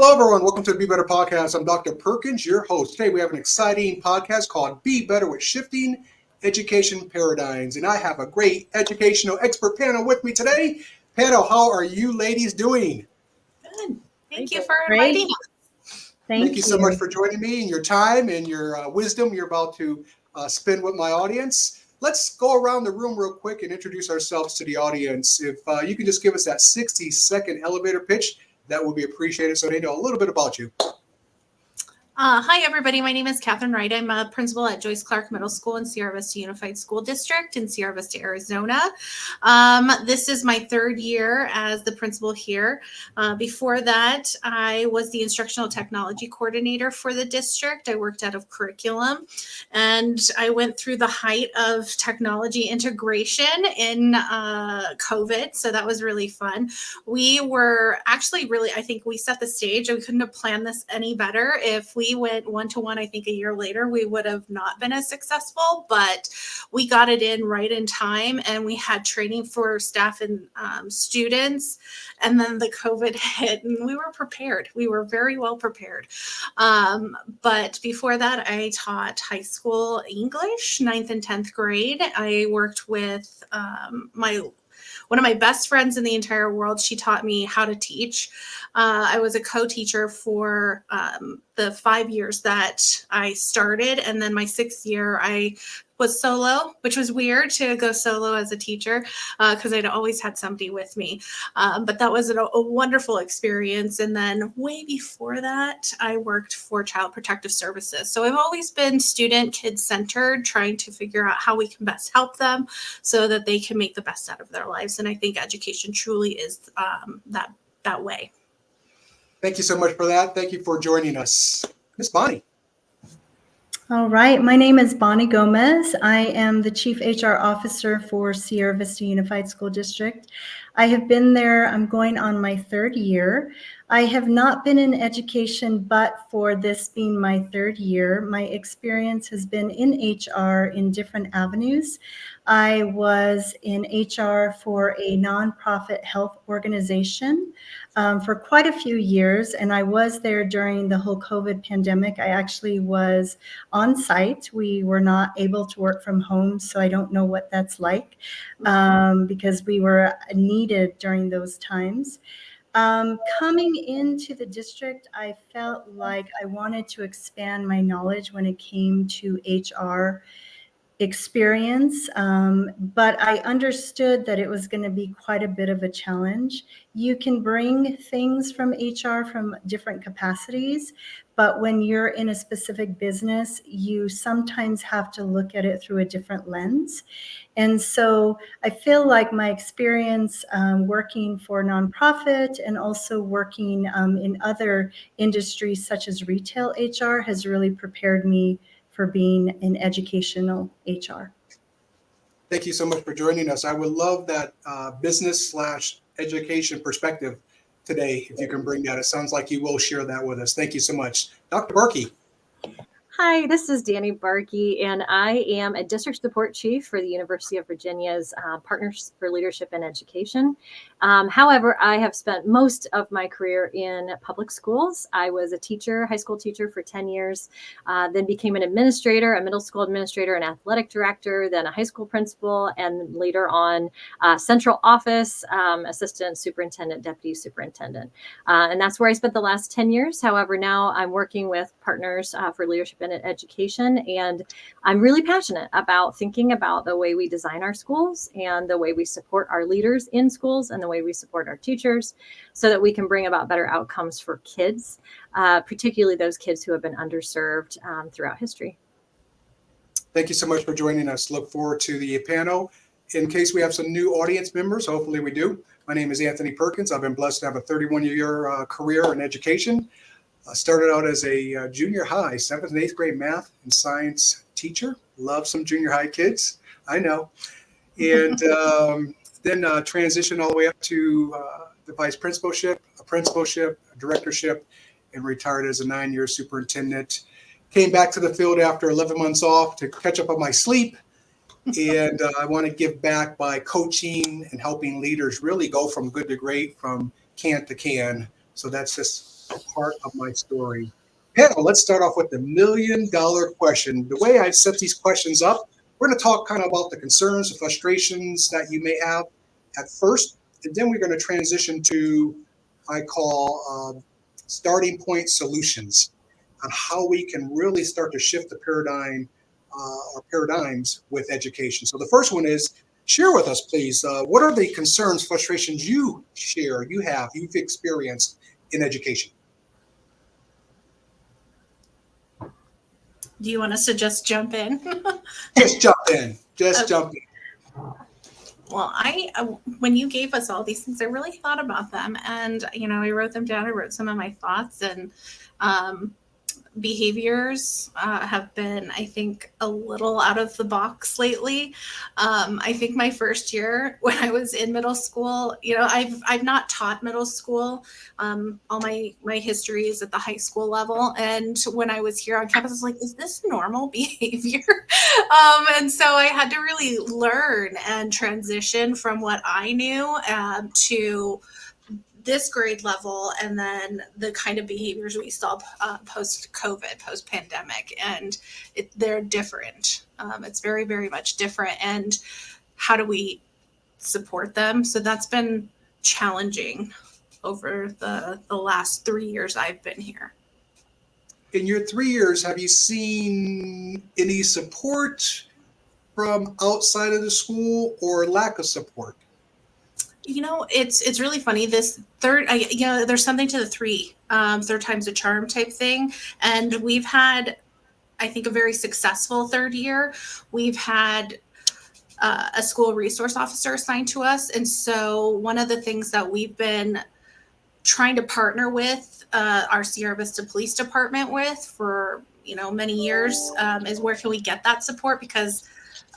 Hello, everyone. Welcome to the Be Better Podcast. I'm Dr. Perkins, your host. Today, we have an exciting podcast called Be Better with Shifting Education Paradigms. And I have a great educational expert panel with me today. Panel, how are you ladies doing? Good. Thank you for inviting us. Thank you so much for joining me and your time and your wisdom you're about to spend with my audience. Let's go around the room real quick and introduce ourselves to the audience. If you could just give us that 60-second elevator pitch, that would be appreciated so they know a little bit about you. Hi, everybody. My name is Catherine Wright. I'm a principal at Joyce Clark Middle School in Sierra Vista Unified School District in Sierra Vista, Arizona. This is my third year as the principal here. Before that, I was the instructional technology coordinator for the district. I worked out of curriculum, and I went through the height of technology integration in COVID, so that was really fun. We were actually I think we set the stage. We couldn't have planned this any better. If we went one-to-one, I think a year later, we would have not been as successful, but we got it in right in time, and we had training for staff and students, and then the COVID hit, and we were prepared. We were very well prepared. But before that, I taught high school English, 9th and 10th grade. I worked with one of my best friends in the entire world. She taught me how to teach. I was a co-teacher for the 5 years that I started. And then my 6th year, I was solo, which was weird to go solo as a teacher because I'd always had somebody with me. But that was a wonderful experience. And then way before that, I worked for Child Protective Services. So I've always been student, kid-centered, trying to figure out how we can best help them so that they can make the best out of their lives. And I think education truly is that way. Thank you so much for that. Thank you for joining us. Miss Bonnie. All right. My name is Bonnie Gomez. I am the Chief HR Officer for Sierra Vista Unified School District. I have been there, I'm going on my third year. I have not been in education, but for this being my third year, my experience has been in HR in different avenues. I was in HR for a nonprofit health organization for quite a few years, and I was there during the whole COVID pandemic. I actually was on site. We were not able to work from home, so I don't know what that's like because we were needed during those times. Coming into the district, I felt like I wanted to expand my knowledge when it came to HR experience, but I understood that it was going to be quite a bit of a challenge. You can bring things from HR from different capacities, but when you're in a specific business, you sometimes have to look at it through a different lens. And so I feel like my experience working for a nonprofit and also working in other industries such as retail HR has really prepared me for being in educational HR. Thank you so much for joining us. I would love that business/education perspective today, if you can bring that. It sounds like you will share that with us. Thank you so much. Dr. Barkey. Hi, this is Danny Barkey, and I am a district support chief for the University of Virginia's Partners for Leadership in Education. However, I have spent most of my career in public schools. I was a teacher, high school teacher for 10 years, then became an administrator, a middle school administrator, an athletic director, then a high school principal, and later on central office, assistant superintendent, deputy superintendent. And that's where I spent the last 10 years. However, now I'm working with Partners for Leadership in Education, and I'm really passionate about thinking about the way we design our schools and the way we support our leaders in schools and the way we support our teachers so that we can bring about better outcomes for kids, particularly those kids who have been underserved throughout history. Thank you so much for joining us. Look forward to the panel. In case we have some new audience members, hopefully we do. My name is Anthony Perkins. I've been blessed to have a 31-year career in education. I started out as a junior high, 7th and 8th grade math and science teacher. Love some junior high kids, I know. And then transitioned all the way up to the vice principalship, a principalship, a directorship, and retired as a 9-year superintendent. Came back to the field after 11 months off to catch up on my sleep. And I want to give back by coaching and helping leaders really go from good to great, from can to can. So that's just a part of my story. Panel, let's start off with the $1,000,000 question. The way I set these questions up, we're going to talk kind of about the concerns, the frustrations that you may have at first, and then we're going to transition to, I call, starting point solutions on how we can really start to shift the paradigm or paradigms with education. So the first one is, share with us, please, what are the concerns, frustrations you share, you've experienced in education? Do you want us to just jump in? Just jump in. Just jump in. Well, when you gave us all these things, I really thought about them, and I wrote them down. I wrote some of my thoughts, and behaviors have been, I think, a little out of the box lately. I think my first year when I was in middle school, I've not taught middle school. All my history is at the high school level, and when I was here on campus, I was like, "Is this normal behavior?" And so I had to really learn and transition from what I knew to this grade level, and then the kind of behaviors we saw post-COVID, post-pandemic, and they're different. It's very, very much different. And how do we support them? So that's been challenging over the last 3 years I've been here. In your 3 years, have you seen any support from outside of the school or lack of support? It's really funny. This there's something to the third time's a charm type thing. And we've had, I think, a very successful third year. We've had a school resource officer assigned to us. And so one of the things that we've been trying to partner with our Sierra Vista Police Department with for, many years is where can we get that support? Because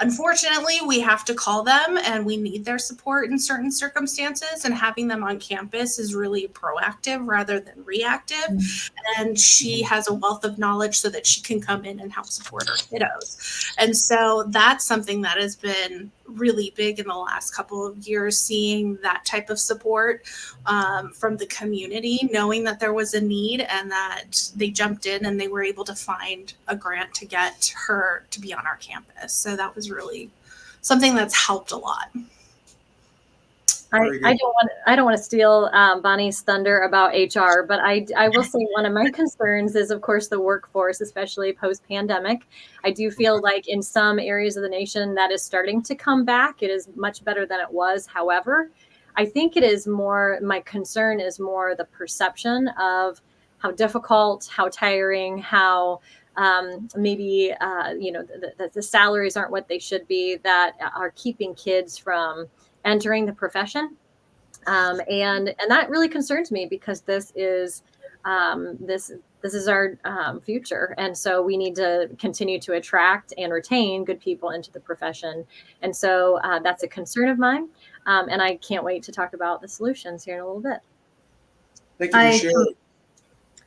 unfortunately, we have to call them and we need their support in certain circumstances, and having them on campus is really proactive rather than reactive. And she has a wealth of knowledge so that she can come in and help support her kiddos. And so that's something that has been really big in the last couple of years, seeing that type of support from the community, knowing that there was a need and that they jumped in and they were able to find a grant to get her to be on our campus. So that was really something that's helped a lot. I don't want to steal Bonnie's thunder about HR, but I will say one of my concerns is, of course, the workforce, especially post-pandemic. I do feel like in some areas of the nation that is starting to come back. It is much better than it was. However, I think it is more, my concern is more the perception of how difficult, how tiring, how maybe, the salaries aren't what they should be, that are keeping kids from entering the profession. And that really concerns me, because this is our future. And so we need to continue to attract and retain good people into the profession. And so that's a concern of mine. And I can't wait to talk about the solutions here in a little bit. Thank you for sharing.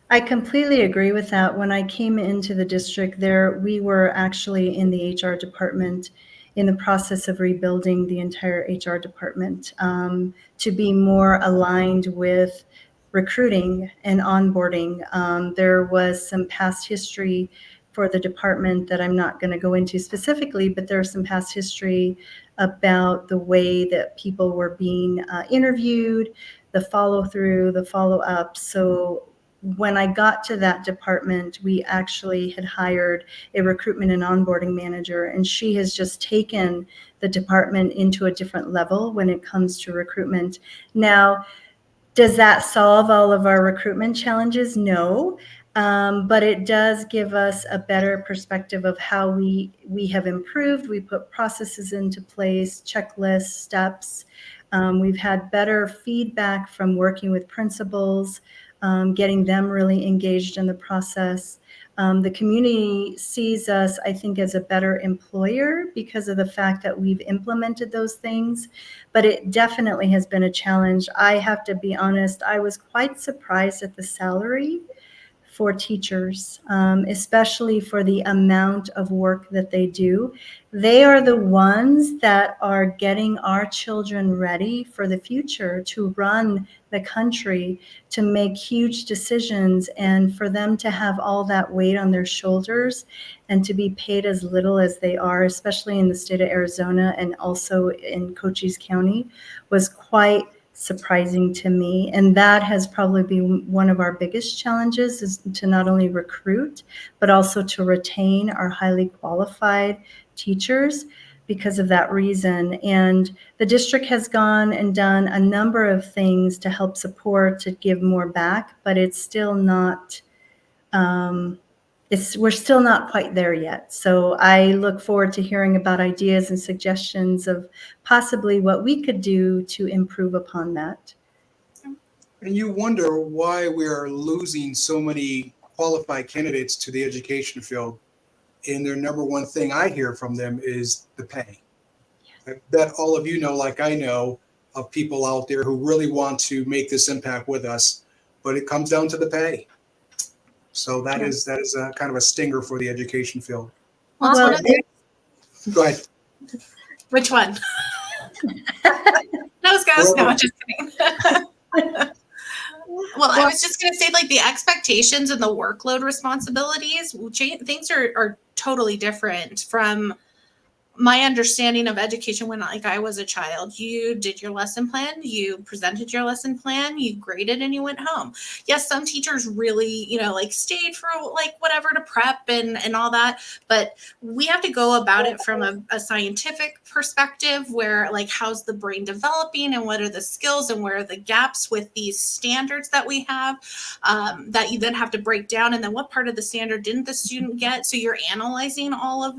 I completely agree with that. When I came into the district we were actually in the HR department in the process of rebuilding the entire HR department to be more aligned with recruiting and onboarding. There was some past history for the department that I'm not going to go into specifically, but there's some past history about the way that people were being interviewed, the follow through, the follow up. So when I got to that department, we actually had hired a recruitment and onboarding manager, and she has just taken the department into a different level when it comes to recruitment. Now, does that solve all of our recruitment challenges? No, but it does give us a better perspective of how we have improved. We put processes into place, checklists, steps. We've had better feedback from working with principals, getting them really engaged in the process. The community sees us, I think, as a better employer because of the fact that we've implemented those things, but it definitely has been a challenge. I have to be honest, I was quite surprised at the salary for teachers, especially for the amount of work that they do. They are the ones that are getting our children ready for the future to run the country, to make huge decisions, and for them to have all that weight on their shoulders and to be paid as little as they are, especially in the state of Arizona and also in Cochise County, was quite surprising to me. And that has probably been one of our biggest challenges, is to not only recruit, but also to retain our highly qualified teachers because of that reason. And the district has gone and done a number of things to help support, to give more back, but it's still not, we're still not quite there yet. So I look forward to hearing about ideas and suggestions of possibly what we could do to improve upon that. And you wonder why we are losing so many qualified candidates to the education field. And their number one thing I hear from them is the pay. I bet all of you know, like I know, of people out there who really want to make this impact with us, but it comes down to the pay. So that is a kind of a stinger for the education field. Well, Well, Go ahead. which one? Nose goes. No, just kidding. Well, I was just going to say, like, the expectations and the workload responsibilities, things are totally different from my understanding of education when, like, I was a child. You did your lesson plan, you presented your lesson plan, you graded, and you went home. Yes, some teachers really, like, stayed for, like, whatever to prep and all that, but we have to go about it from a scientific perspective where, like, how's the brain developing and what are the skills and where are the gaps with these standards that we have, that you then have to break down, and then what part of the standard didn't the student get? So you're analyzing all of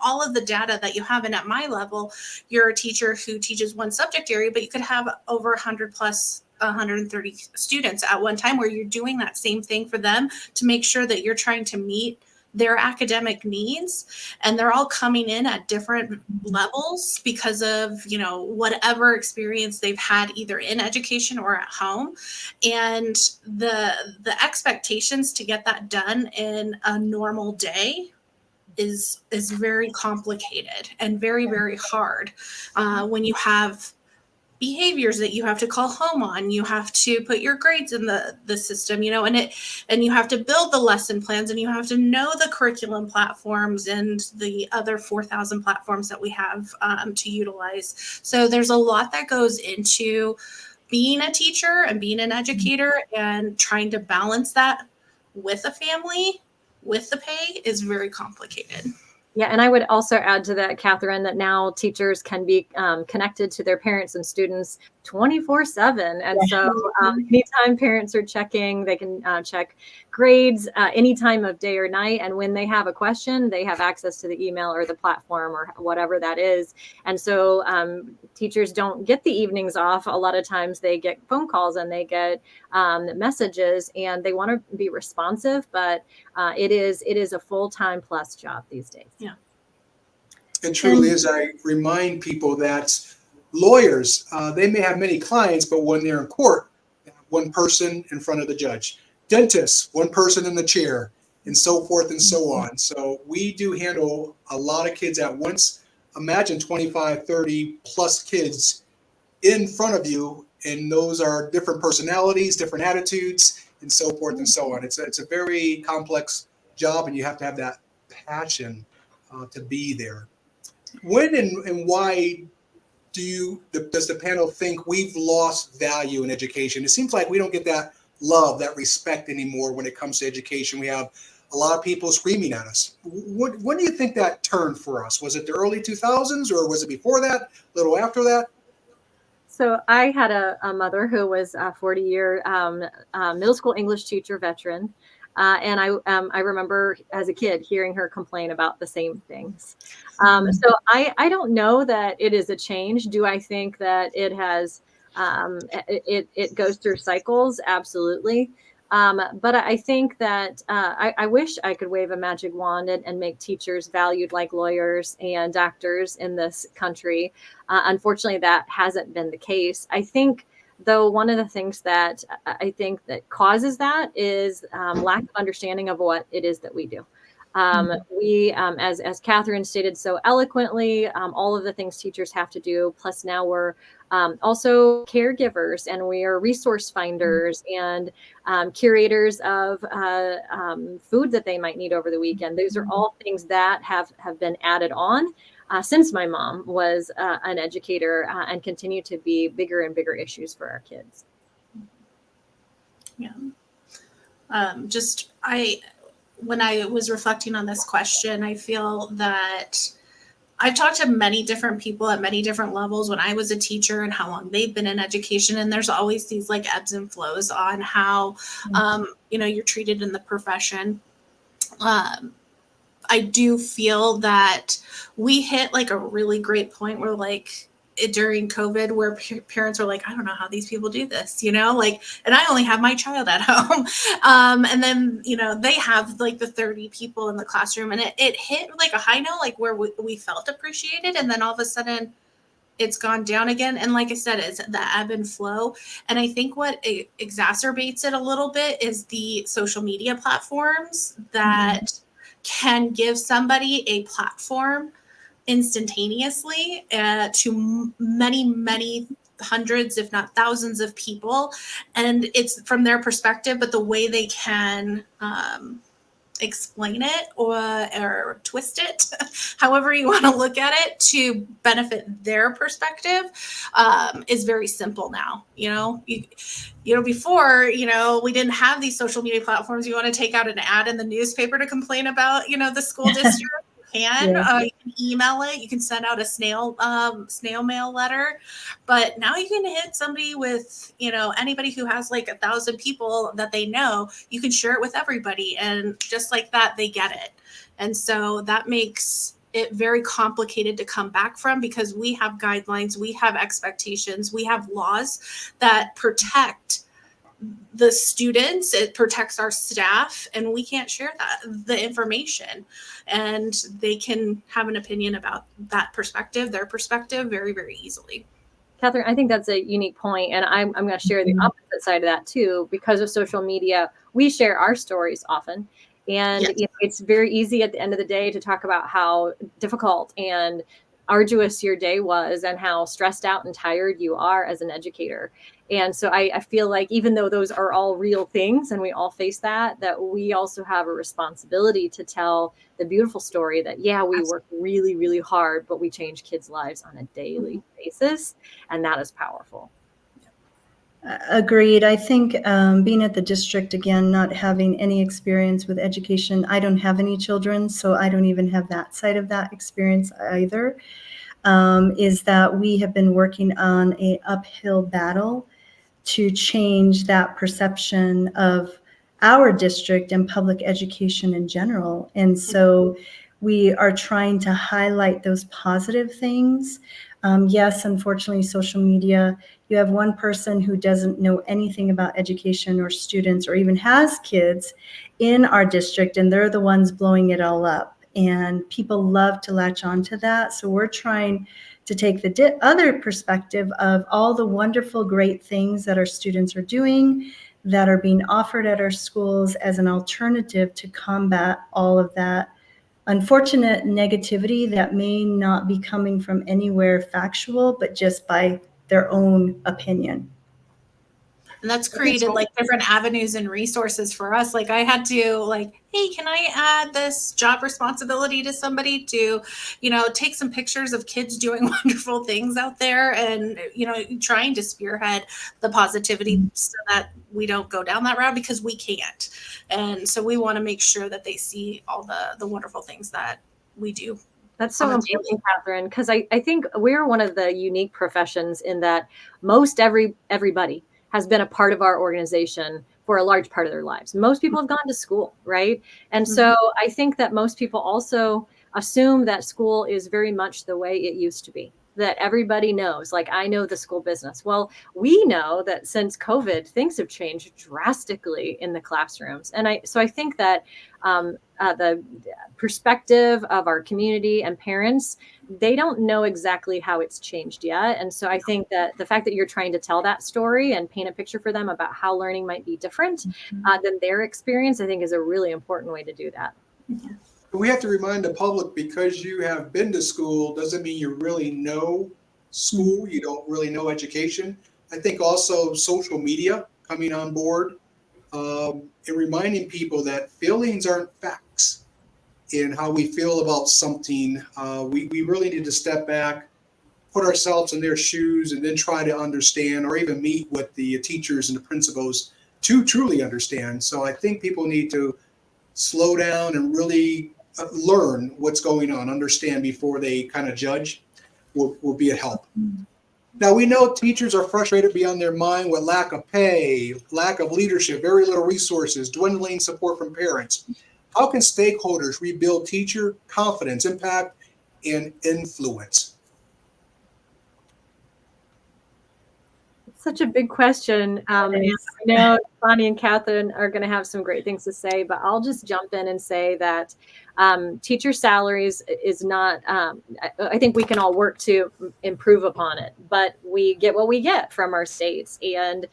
all of the data that you have. And at my level, you're a teacher who teaches one subject area, but you could have over 100 plus 130 students at one time where you're doing that same thing for them to make sure that you're trying to meet their academic needs. And they're all coming in at different levels because of, whatever experience they've had either in education or at home. And the expectations to get that done in a normal day is very complicated and very, very hard. When you have behaviors that you have to call home on, you have to put your grades in the system, and you have to build the lesson plans, and you have to know the curriculum platforms and the other 4,000 platforms that we have to utilize. So there's a lot that goes into being a teacher and being an educator, and trying to balance that with a family, with the pay, is very complicated. Yeah, and I would also add to that, Catherine, that now teachers can be connected to their parents and students 24/7. And so anytime parents are checking, they can check grades any time of day or night. And when they have a question, they have access to the email or the platform or whatever that is. And so teachers don't get the evenings off. A lot of times they get phone calls and they get messages, and they want to be responsive, but it is a full-time plus job these days. Yeah. It truly is. I remind people that lawyers, they may have many clients, but when they're in court, they have one person in front of the judge. Dentists, one person in the chair, and so forth and so on. So we do handle a lot of kids at once. Imagine 25, 30 plus kids in front of you, and those are different personalities, different attitudes, and so forth and so on. It's a very complex job, and you have to have that passion to be there. When and why does the panel think we've lost value in education? It seems like we don't get that love, that respect anymore when it comes to education. We have a lot of people screaming at us. When do you think that turned for us? Was it the early 2000s, or was it before that, a little after that? So I had a mother who was a 40-year middle school English teacher veteran. And I remember as a kid hearing her complain about the same things. So I don't know that it is a change. Do I think that it has, it goes through cycles? Absolutely. But I think that I wish I could wave a magic wand and make teachers valued like lawyers and doctors in this country. Unfortunately, that hasn't been the case. I think though one of the things that I think that causes that is lack of understanding of what it is that we do. We, as Catherine stated so eloquently, all of the things teachers have to do, plus now we're also caregivers, and we are resource finders and curators of food that they might need over the weekend. Those are all things that have been added on since my mom was an educator and continue to be bigger and bigger issues for our kids. Yeah. When I was reflecting on this question, I feel that I've talked to many different people at many different levels when I was a teacher and how long they've been in education. And there's always these like ebbs and flows on how, you're treated in the profession. I do feel that we hit like a really great point where like during COVID where parents were like, I don't know how these people do this, and I only have my child at home. And then, they have like the 30 people in the classroom, and it hit like a high note, like where we felt appreciated. And then all of a sudden it's gone down again. And like I said, it's the ebb and flow. And I think what exacerbates it a little bit is the social media platforms that can give somebody a platform instantaneously to many hundreds, if not thousands of people. And it's from their perspective, but the way they can explain it or twist it, however you want to look at it, to benefit their perspective is very simple now. Before, we didn't have these social media platforms. You want to take out an ad in the newspaper to complain about, the school district. You can email it. You can send out a snail mail letter, but now you can hit somebody with, anybody who has like 1,000 people that they know. You can share it with everybody, and just like that, they get it. And so that makes it very complicated to come back from, because we have guidelines, we have expectations, we have laws that protect the students, it protects our staff, and we can't share the information, and they can have an opinion about their perspective very, very easily. Catherine, I think that's a unique point, and I'm going to share the opposite side of that too. Because of social media, we share our stories often, and it's very easy at the end of the day to talk about how difficult and arduous your day was and how stressed out and tired you are as an educator. And so I feel like even though those are all real things and we all face that we also have a responsibility to tell the beautiful story that, we work really, really hard, but we change kids' lives on a daily basis. And that is powerful. Agreed. I think being at the district, again, not having any experience with education, I don't have any children, so I don't even have that side of that experience either, is that we have been working on an uphill battle to change that perception of our district and public education in general. And so we are trying to highlight those positive things. Yes, unfortunately, social media, you have one person who doesn't know anything about education or students or even has kids in our district, and they're the ones blowing it all up. And people love to latch on to that. So we're trying to take the other perspective of all the wonderful, great things that our students are doing, that are being offered at our schools as an alternative to combat all of that unfortunate negativity that may not be coming from anywhere factual, but just by their own opinion. And that's created like different avenues and resources for us. Like I had to hey, can I add this job responsibility to somebody to, take some pictures of kids doing wonderful things out there, and, trying to spearhead the positivity so that we don't go down that route, because we can't. And so we want to make sure that they see all the wonderful things that we do. That's so important, Catherine, because I think we're one of the unique professions in that most everybody has been a part of our organization for a large part of their lives. Most people have gone to school, right? And so I think that most people also assume that school is very much the way it used to be. that everybody knows, like I know the school business. Well, we know that since COVID, things have changed drastically in the classrooms. And I think that the perspective of our community and parents, they don't know exactly how it's changed yet. And so I think that the fact that you're trying to tell that story and paint a picture for them about how learning might be different than their experience, I think is a really important way to do that. We have to remind the public, because you have been to school doesn't mean you really know school. You don't really know education. I think also social media coming on board and reminding people that feelings aren't facts in how we feel about something. We really need to step back, put ourselves in their shoes, and then try to understand, or even meet with the teachers and the principals to truly understand. So I think people need to slow down and really learn what's going on, understand before they kind of judge, will be a help. Now, we know teachers are frustrated beyond their mind with lack of pay, lack of leadership, very little resources, dwindling support from parents. How can stakeholders rebuild teacher confidence, impact, and influence? Such a big question. And I know Bonnie and Catherine are going to have some great things to say, but I'll just jump in and say that teacher salaries is not, I think we can all work to improve upon it, but we get what we get from our states. And,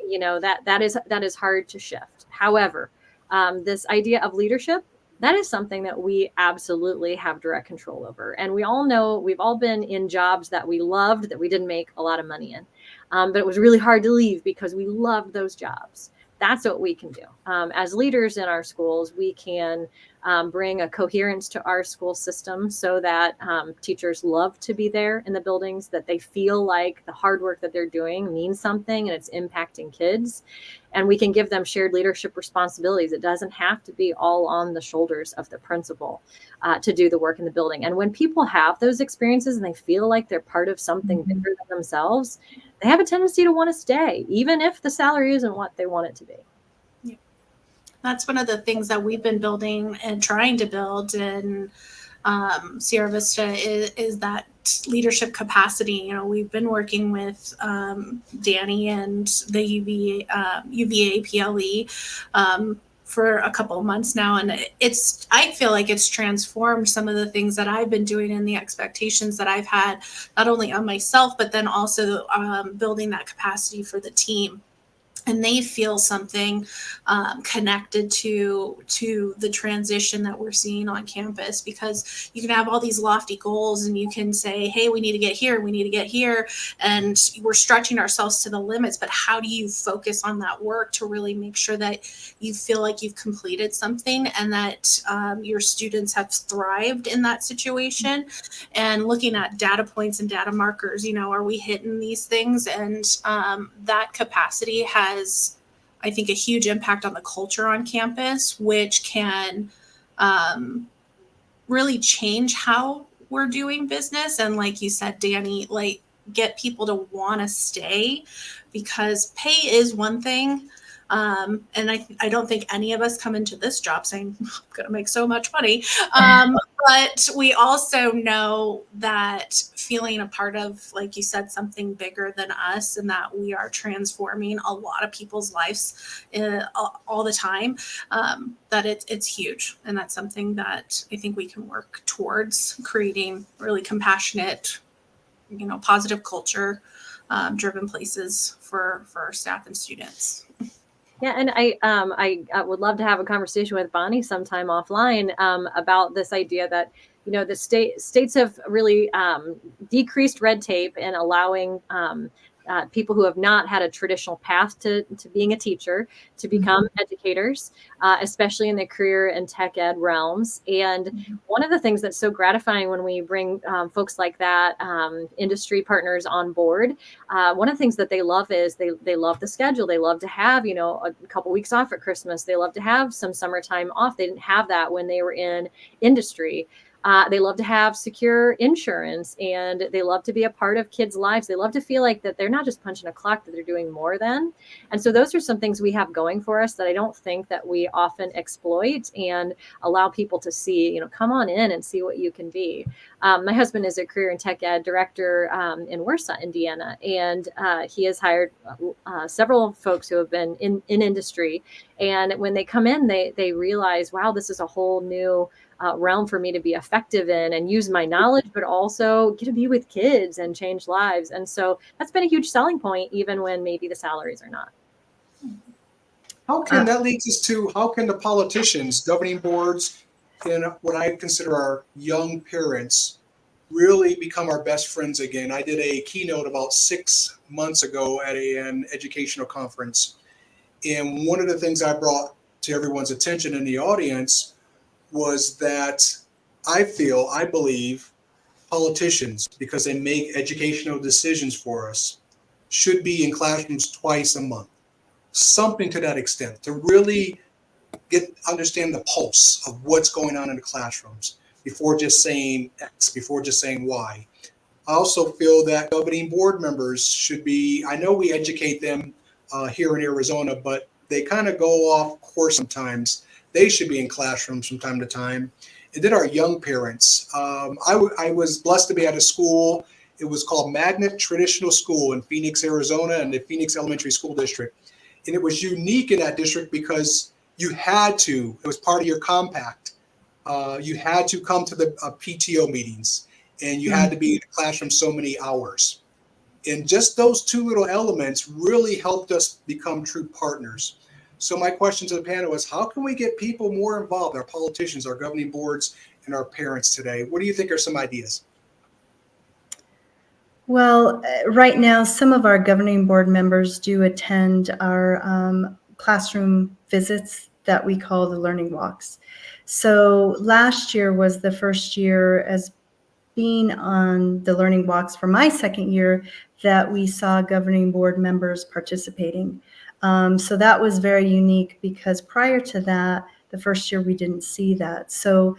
you know, that is hard to shift. However, this idea of leadership, that is something that we absolutely have direct control over. And we all know, we've all been in jobs that we loved, that we didn't make a lot of money in. But it was really hard to leave because we loved those jobs. That's what we can do. As leaders in our schools, we can bring a coherence to our school system so that teachers love to be there in the buildings, that they feel like the hard work that they're doing means something and it's impacting kids. And we can give them shared leadership responsibilities. It doesn't have to be all on the shoulders of the principal to do the work in the building. And when people have those experiences and they feel like they're part of something bigger than themselves, they have a tendency to want to stay, even if the salary isn't what they want it to be. Yeah. That's one of the things that we've been building and trying to build in Sierra Vista is that leadership capacity. You know, we've been working with Danny and the UVA PLE for a couple of months now, and I feel like it's transformed some of the things that I've been doing and the expectations that I've had, not only on myself, but then also building that capacity for the team. And they feel something connected to the transition that we're seeing on campus, because you can have all these lofty goals and you can say, hey, we need to get here, and we're stretching ourselves to the limits. But how do you focus on that work to really make sure that you feel like you've completed something and that your students have thrived in that situation? And looking at data points and data markers, you know, are we hitting these things? And that capacity has, I think, a huge impact on the culture on campus, which can really change how we're doing business. And like you said, Danny, like get people to want to stay, because pay is one thing. And I don't think any of us come into this job saying, I'm going to make so much money. But we also know that feeling a part of, like you said, something bigger than us, and that we are transforming a lot of people's lives all the time, that it's huge. And that's something that I think we can work towards creating really compassionate, you know, positive culture driven places for our staff and students. Yeah, and I would love to have a conversation with Bonnie sometime offline about this idea that, you know, the states have really decreased red tape and allowing people who have not had a traditional path to being a teacher to become educators, especially in the career and tech ed realms. And one of the things that's so gratifying when we bring folks like that, industry partners on board, one of the things that they love is they love the schedule. They love to have, you know, a couple weeks off at Christmas. They love to have some summertime off. They didn't have that when they were in industry. They love to have secure insurance, and they love to be a part of kids' lives. They love to feel like that they're not just punching a clock, that they're doing more than. And so those are some things we have going for us that I don't think that we often exploit and allow people to see, come on in and see what you can be. My husband is a career and tech ed director in Warsaw, Indiana, and he has hired several folks who have been in industry. And when they come in, they realize, wow, this is a whole new realm for me to be effective in and use my knowledge, but also get to be with kids and change lives. And so that's been a huge selling point, even when maybe the salaries are not. How can that leads us to how can the politicians, governing boards, and what I consider our young parents really become our best friends again? I did a keynote about 6 months ago at an educational conference. And one of the things I brought to everyone's attention in the audience was that I believe politicians, because they make educational decisions for us, should be in classrooms twice a month, something to that extent, to really understand the pulse of what's going on in the classrooms before just saying X, before just saying Y. I also feel that governing board members should be, I know we educate them here in Arizona, but they kind of go off course sometimes. They should be in classrooms from time to time. And then our young parents. I was blessed to be at a school. It was called Magnet Traditional School in Phoenix, Arizona, in the Phoenix Elementary School District. And it was unique in that district because you had to, it was part of your compact. You had to come to the PTO meetings, and you had to be in the classroom so many hours. And just those two little elements really helped us become true partners. So my question to the panel is, how can we get people more involved, our politicians, our governing boards, and our parents today? What do you think are some ideas? Well, right now, some of our governing board members do attend our classroom visits that we call the learning walks. So last year was the first year as being on the learning walks for my second year that we saw governing board members participating. So that was very unique because prior to that, the first year we didn't see that. So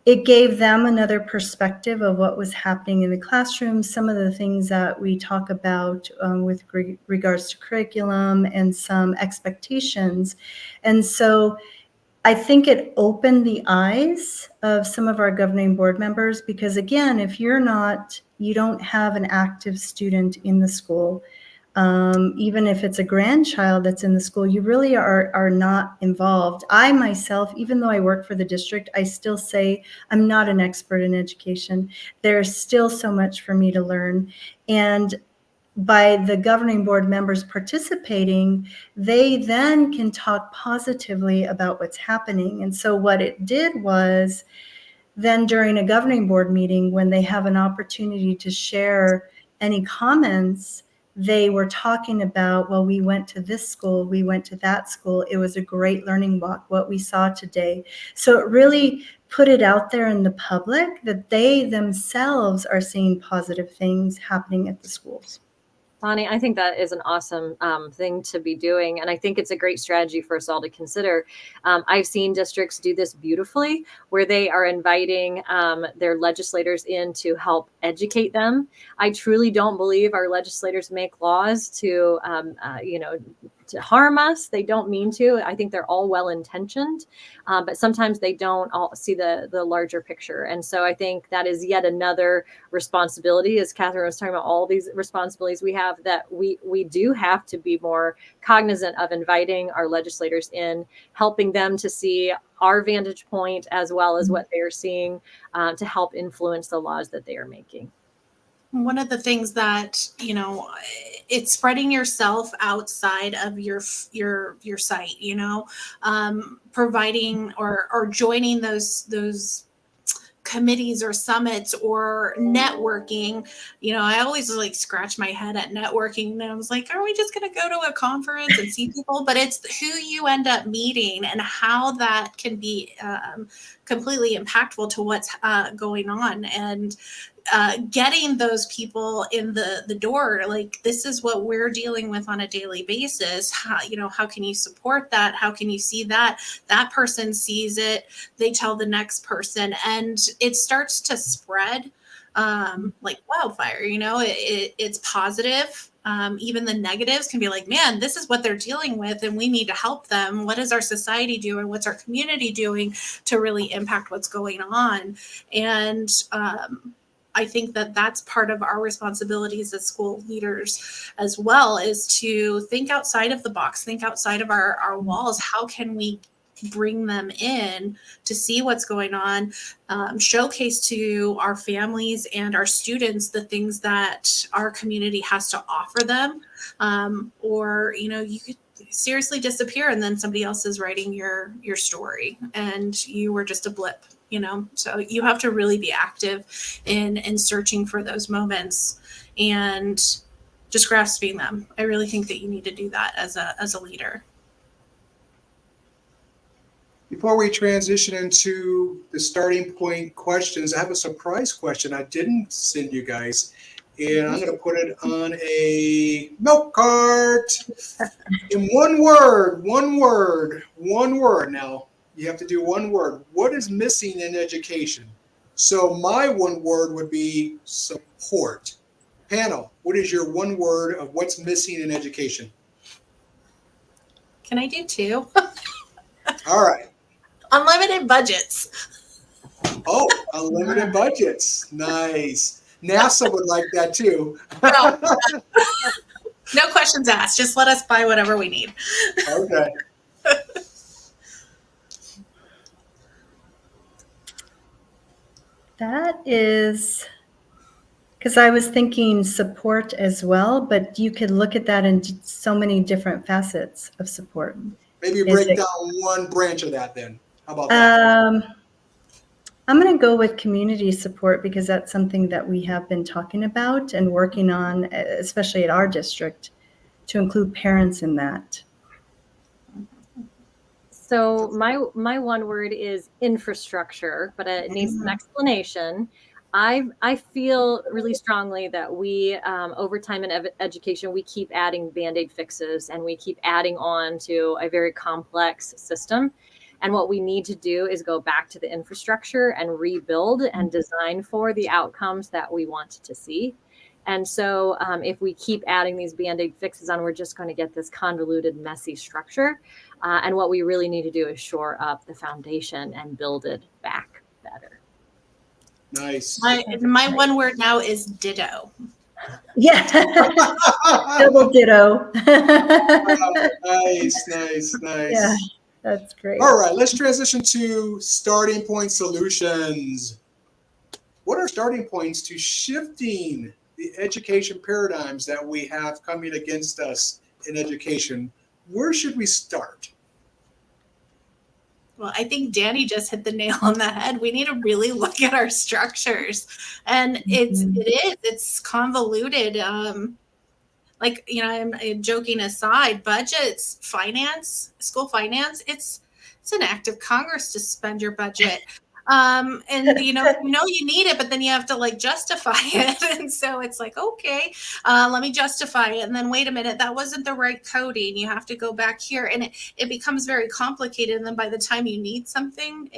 it gave them another perspective of what was happening in the classroom, some of the things that we talk about with regards to curriculum and some expectations. And so I think it opened the eyes of some of our governing board members because, again, if you don't have an active student in the school, even if it's a grandchild that's in the school, you really are not involved. I myself, even though I work for the district, I still say I'm not an expert in education. There's still so much for me to learn. And by the governing board members participating, they then can talk positively about what's happening. And so what it did was then during a governing board meeting, when they have an opportunity to share any comments, they were talking about, well, we went to this school, we went to that school. It was a great learning walk, what we saw today. So it really put it out there in the public that they themselves are seeing positive things happening at the schools. Bonnie, I think that is an awesome thing to be doing. And I think it's a great strategy for us all to consider. I've seen districts do this beautifully, where they are inviting their legislators in to help educate them. I truly don't believe our legislators make laws to, to harm us. They don't mean to. I think they're all well-intentioned, but sometimes they don't all see the larger picture. And so I think that is yet another responsibility, as Catherine was talking about, all these responsibilities we have, that we do have to be more cognizant of inviting our legislators in, helping them to see our vantage point as well as what they are seeing to help influence the laws that they are making. One of the things that, it's spreading yourself outside of your site, providing or joining those committees or summits or networking. I always scratch my head at networking, and I was like, are we just going to go to a conference and see people? But it's who you end up meeting and how that can be completely impactful to what's going on, and getting those people in the door, like, this is what we're dealing with on a daily basis. How can you support that? How can you see that person sees it, they tell the next person, and it starts to spread like wildfire. It's positive. Even the negatives can be like, man, this is what they're dealing with, and we need to help them. What is our society doing? What's our community doing to really impact what's going on? And I think that that's part of our responsibilities as school leaders as well, is to think outside of the box, think outside of our walls. How can we bring them in to see what's going on, showcase to our families and our students the things that our community has to offer them, or you could seriously disappear and then somebody else is writing your story and you were just a blip. So you have to really be active in searching for those moments and just grasping them. I really think that you need to do that as a leader. Before we transition into the starting point questions, I have a surprise question I didn't send you guys, and I'm going to put it on a milk cart. In one word. Now, you have to do one word. What is missing in education? So my one word would be support. Panel, what is your one word of what's missing in education? Can I do two? All right. Unlimited budgets. Oh, unlimited budgets. Nice. NASA would like that too. No questions asked. Just let us buy whatever we need. Okay. That is, because I was thinking support as well, but you could look at that in so many different facets of support. Maybe break down one branch of that then. How about that? I'm going to go with community support because that's something that we have been talking about and working on, especially at our district, to include parents in that. So my one word is infrastructure, but it needs some explanation. I feel really strongly that we, over time in education, we keep adding Band-Aid fixes and we keep adding on to a very complex system. And what we need to do is go back to the infrastructure and rebuild and design for the outcomes that we want to see. And so if we keep adding these Band-Aid fixes on, we're just going to get this convoluted, messy structure. And what we really need to do is shore up the foundation and build it back better. Nice. My one word now is ditto. Yeah. Double ditto. Nice. Yeah, that's great. All right, let's transition to starting point solutions. What are starting points to shifting the education paradigms that we have coming against us in education? Where should we start? Well, I think Danny just hit the nail on the head. We need to really look at our structures, and it's convoluted. I'm joking aside, budgets, finance, school finance, it's an act of Congress to spend your budget. And you need it, but then you have to justify it. And so it's like, okay, let me justify it. And then wait a minute, that wasn't the right coding. You have to go back here. And it becomes very complicated. And then by the time you need something,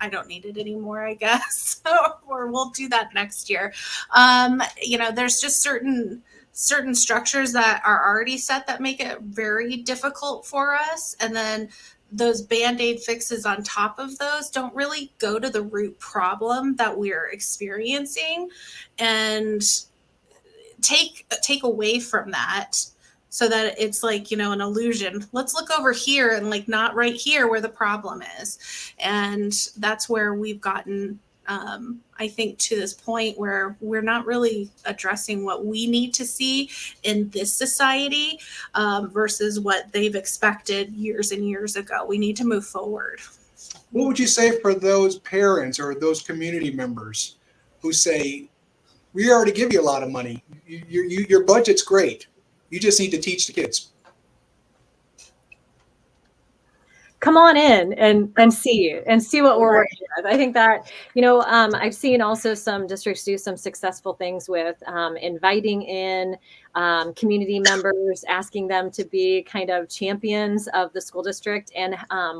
I don't need it anymore, I guess. Or we'll do that next year. There's just certain structures that are already set that make it very difficult for us. And then those Band-Aid fixes on top of those don't really go to the root problem that we're experiencing and take away from that, so that it's an illusion. Let's look over here and not right here where the problem is. And that's where we've gotten I think to this point where we're not really addressing what we need to see in this society versus what they've expected years and years ago. We need to move forward. What would you say for those parents or those community members who say, we already give you a lot of money. Your budget's great. You just need to teach the kids. come on in and see what we're working with. I think that, I've seen also some districts do some successful things with inviting in community members, asking them to be kind of champions of the school district. And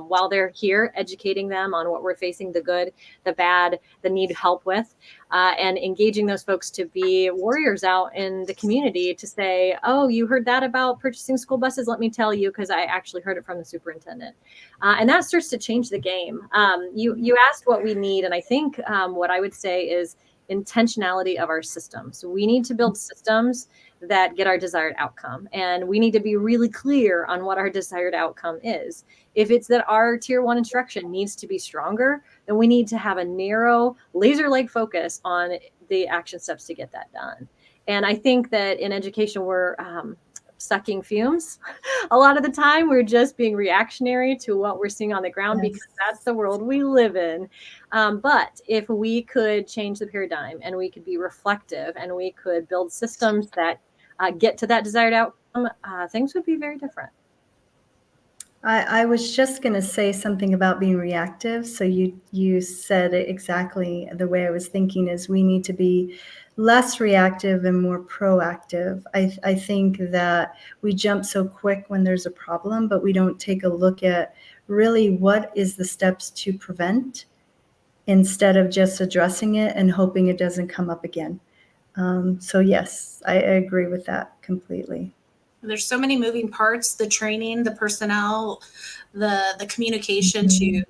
while they're here, educating them on what we're facing, the good, the bad, the need help with, and engaging those folks to be warriors out in the community to say, oh, you heard that about purchasing school buses? Let me tell you, because I actually heard it from the superintendent. And that starts to change the game. You asked what we need, and I think what I would say is intentionality of our systems. So we need to build systems that get our desired outcome, and we need to be really clear on what our desired outcome is. If it's that our tier 1 instruction needs to be stronger, then we need to have a narrow, laser-like focus on the action steps to get that done. And I think that in education, we're sucking fumes. A lot of the time, we're just being reactionary to what we're seeing on the ground, Yes. because that's the world we live in. But if we could change the paradigm, and we could be reflective, and we could build systems that get to that desired outcome, things would be very different. I was just going to say something about being reactive. So you said it exactly the way I was thinking, is we need to be less reactive and more proactive. I think that we jump so quick when there's a problem, but we don't take a look at really what is the steps to prevent, instead of just addressing it and hoping it doesn't come up again. So yes, I agree with that completely. There's so many moving parts: the training, the personnel, the communication to,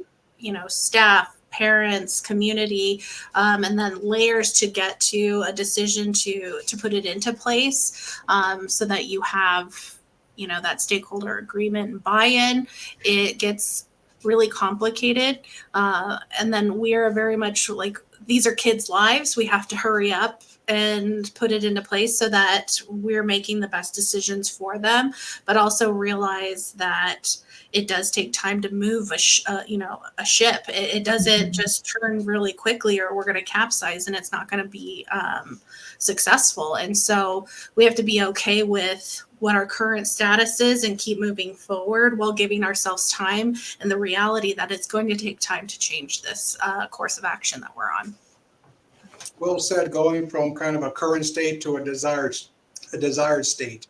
staff, parents, community, and then layers to get to a decision to put it into place, so that you have, that stakeholder agreement and buy-in. It gets really complicated. And then we are very much like, these are kids' lives. We have to hurry up and put it into place so that we're making the best decisions for them, but also realize that it does take time to move a ship. It doesn't just turn really quickly, or we're going to capsize and it's not going to be successful. And so we have to be okay with what our current status is and keep moving forward while giving ourselves time and the reality that it's going to take time to change this course of action that we're on. Well said. Going from kind of a current state to a desired state,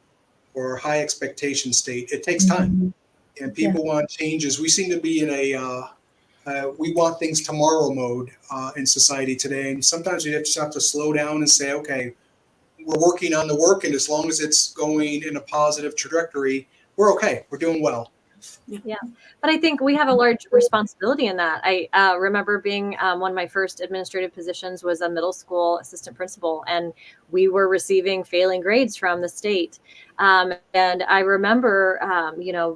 or a high expectation state, it takes time, and people want changes. We seem to be in a we want things tomorrow mode in society today, and sometimes you just have to slow down and say, okay, we're working on the work, and as long as it's going in a positive trajectory, we're okay. We're doing well. Yeah, but I think we have a large responsibility in that. I remember being one of my first administrative positions was a middle school assistant principal, and we were receiving failing grades from the state. And I remember,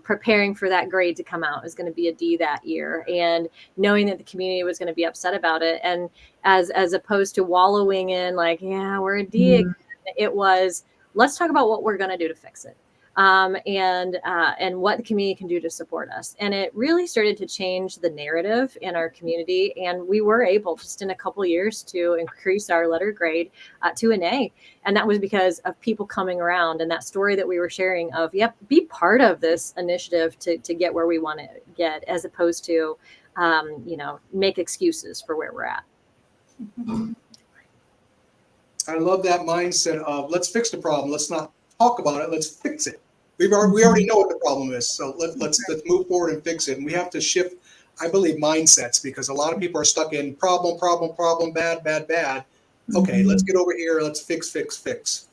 preparing for that grade to come out. It was going to be a D that year, and knowing that the community was going to be upset about it. And as opposed to wallowing in like, yeah, we're a D again, it was, let's talk about what we're going to do to fix it. And what the community can do to support us. And it really started to change the narrative in our community. And we were able, just in a couple of years, to increase our letter grade to an A. And that was because of people coming around, and that story that we were sharing of, yep, be part of this initiative to get where we want to get, as opposed to, make excuses for where we're at. I love that mindset of, let's fix the problem. Let's not talk about it. Let's fix it. We already know what the problem is. So let's move forward and fix it. And we have to shift, I believe, mindsets, because a lot of people are stuck in problem, bad. Okay, let's get over here. Let's fix.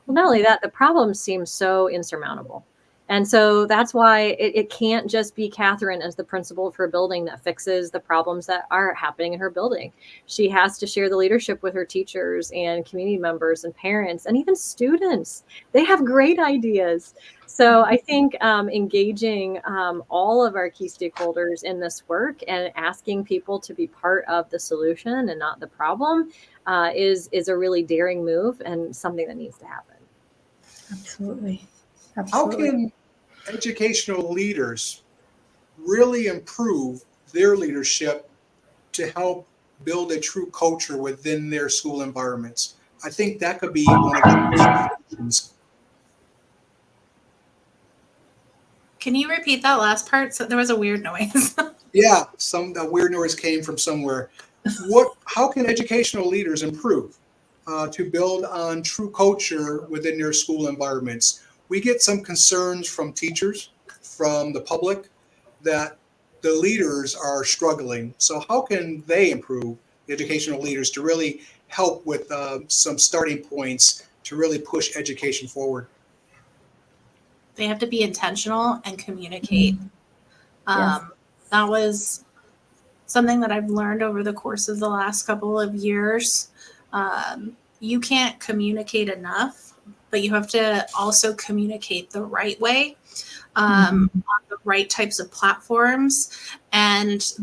Well, not only that, the problem seems so insurmountable. And so that's why it can't just be Catherine as the principal of her building that fixes the problems that are happening in her building. She has to share the leadership with her teachers and community members and parents and even students. They have great ideas. So I think engaging all of our key stakeholders in this work and asking people to be part of the solution and not the problem is a really daring move, and something that needs to happen. Absolutely. How can educational leaders really improve their leadership to help build a true culture within their school environments? I think that could be one of the questions. Can you repeat that last part? So there was a weird noise. Yeah, some weird noise came from somewhere. How can educational leaders improve to build on true culture within their school environments? We get some concerns from teachers, from the public, that the leaders are struggling. So how can they improve, the educational leaders, to really help with some starting points to really push education forward? They have to be intentional and communicate. Yes. That was something that I've learned over the course of the last couple of years. You can't communicate enough, but you have to also communicate the right way, on the right types of platforms, and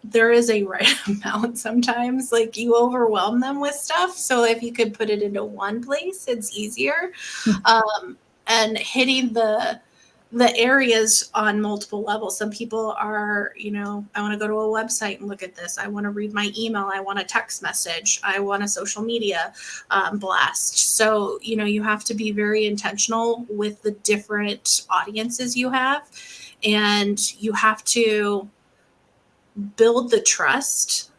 there is a right amount. Sometimes like you overwhelm them with stuff, so if you could put it into one place, it's easier. And hitting the areas on multiple levels. Some people are, I want to go to a website and look at this. I want to read my email. I want a text message. I want a social media blast. So, you have to be very intentional with the different audiences you have, and you have to build the trust.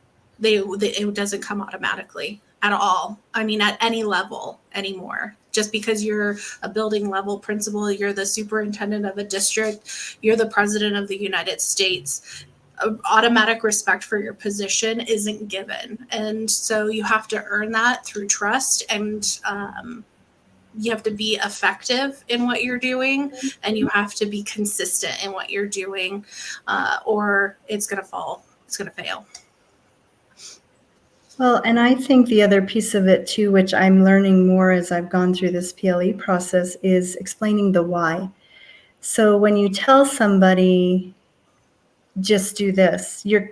It doesn't come automatically at all. I mean, at any level anymore. Just because you're a building level principal, you're the superintendent of a district, you're the president of the United States, automatic respect for your position isn't given. And so you have to earn that through trust, and you have to be effective in what you're doing, and you have to be consistent in what you're doing, or it's going to fall. It's going to fail. Well, and I think the other piece of it too, which I'm learning more as I've gone through this PLE process, is explaining the why. So when you tell somebody, just do this, you're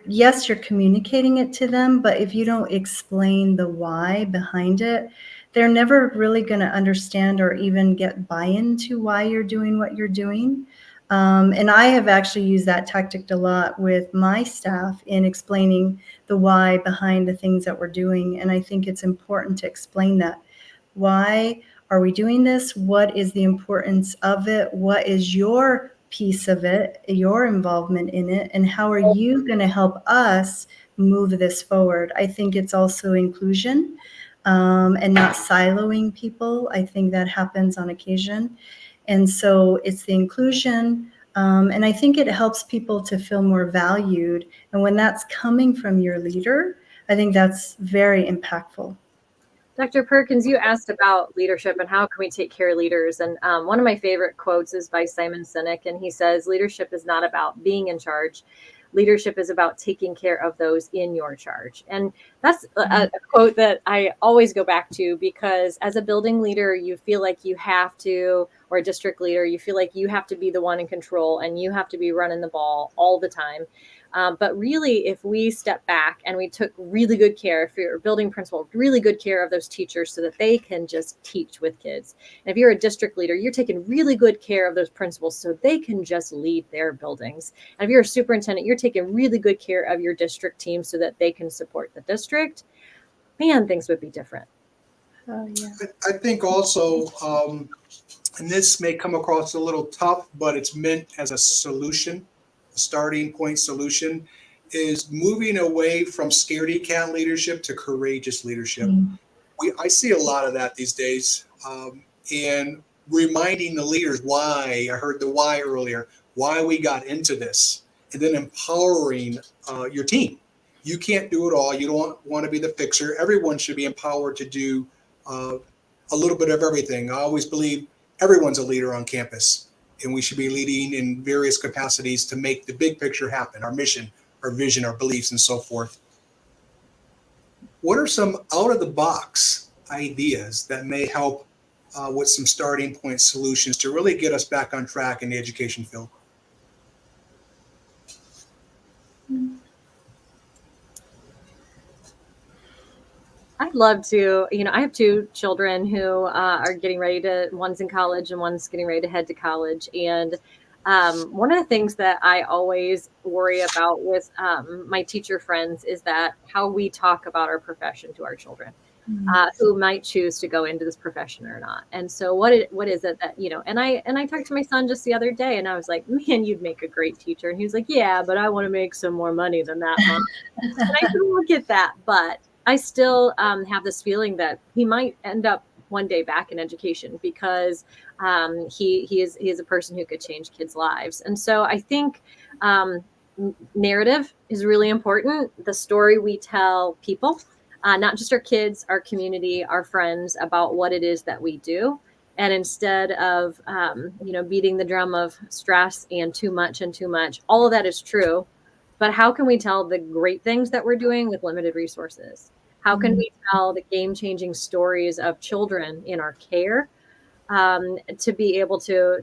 communicating it to them, but if you don't explain the why behind it, they're never really going to understand or even get buy-in to why you're doing what you're doing. And I have actually used that tactic a lot with my staff in explaining the why behind the things that we're doing. And I think it's important to explain that. Why are we doing this? What is the importance of it? What is your piece of it, your involvement in it? And how are you going to help us move this forward? I think it's also inclusion and not siloing people. I think that happens on occasion. And so it's the inclusion. And I think it helps people to feel more valued. And when that's coming from your leader, I think that's very impactful. Dr. Perkins, you asked about leadership and how can we take care of leaders. And one of my favorite quotes is by Simon Sinek. And he says, leadership is not about being in charge. Leadership is about taking care of those in your charge. And that's a quote that I always go back to, because as a building leader, you feel like you have to, or a district leader, you feel like you have to be the one in control and you have to be running the ball all the time. But really, if we step back and we took really good care, if you're a building principal, really good care of those teachers so that they can just teach with kids. And if you're a district leader, you're taking really good care of those principals so they can just lead their buildings. And if you're a superintendent, you're taking really good care of your district team so that they can support the district. Man, things would be different. Oh, yeah. I think also, and this may come across a little tough, but it's meant as a solution, a starting point solution, is moving away from scaredy cat leadership to courageous leadership. I see a lot of that these days, and reminding the leaders why. I heard the why earlier, why we got into this, and then empowering your team. You can't do it all. You don't want to be the fixer. Everyone should be empowered to do a little bit of everything. I always believe everyone's a leader on campus, and we should be leading in various capacities to make the big picture happen, our mission, our vision, our beliefs, and so forth. What are some out-of-the-box ideas that may help with some starting point solutions to really get us back on track in the education field? I'd love to, I have two children who are getting ready to, one's in college and one's getting ready to head to college. And one of the things that I always worry about with my teacher friends is that how we talk about our profession to our children. who might choose to go into this profession or not. And so what is it that, and I talked to my son just the other day, and I was like, man, you'd make a great teacher. And he was like, yeah, but I want to make some more money than that, Mom. And I said, well, get that. But I still have this feeling that he might end up one day back in education, because he is a person who could change kids' lives. And so I think narrative is really important. The story we tell people, not just our kids, our community, our friends, about what it is that we do. And instead of, beating the drum of stress and too much, all of that is true. But how can we tell the great things that we're doing with limited resources? How can we tell the game-changing stories of children in our care, to be able to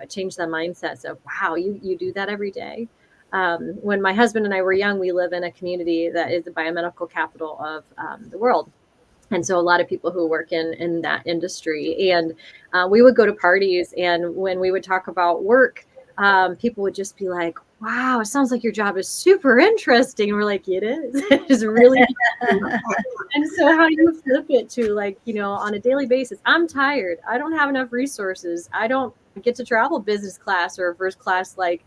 change the mindsets of, wow, you do that every day. When my husband and I were young, we live in a community that is the biomedical capital of the world. And so a lot of people who work in that industry, and we would go to parties, and when we would talk about work, people would just be like, wow, it sounds like your job is super interesting. And we're like, it is. It is really. And so how do you flip it to, like, on a daily basis, I'm tired. I don't have enough resources. I don't get to travel business class or first class like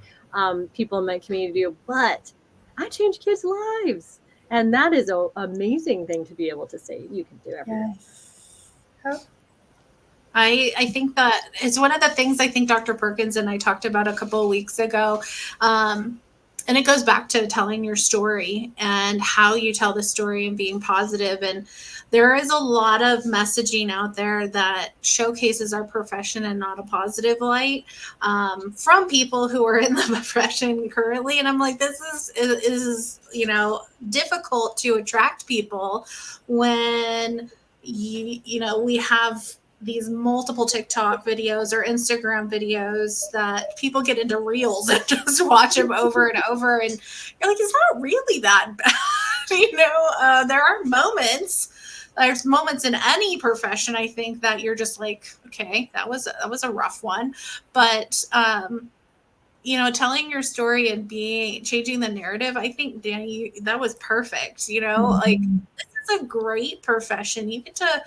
people in my community do, but I change kids' lives. And that is an amazing thing to be able to say you can do every day. Yes. I think that it's one of the things I think Dr. Perkins and I talked about a couple of weeks ago. And it goes back to telling your story and how you tell the story and being positive. And there is a lot of messaging out there that showcases our profession in not a positive light, from people who are in the profession currently. And I'm like, this is difficult to attract people when we have these multiple TikTok videos or Instagram videos that people get into reels and just watch them over and over. And you're like, it's not really that bad. There are moments. There's moments in any profession, I think, that you're just like, okay, that was a rough one. But, telling your story and changing the narrative, I think, Danny, that was perfect. Like, this is a great profession. You get to,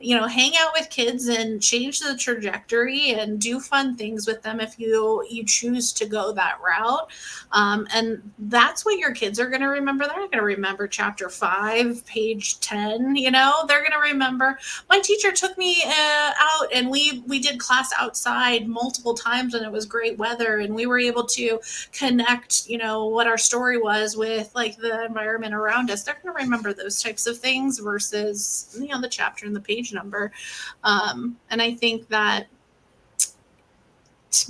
hang out with kids and change the trajectory and do fun things with them if you choose to go that route. And that's what your kids are going to remember. They're not going to remember chapter 5, page 10. They're going to remember, my teacher took me out and we did class outside multiple times and it was great weather. And we were able to connect, what our story was with, like, the environment around us. They're going to remember those types of things versus, the chapter and the page number. And I think that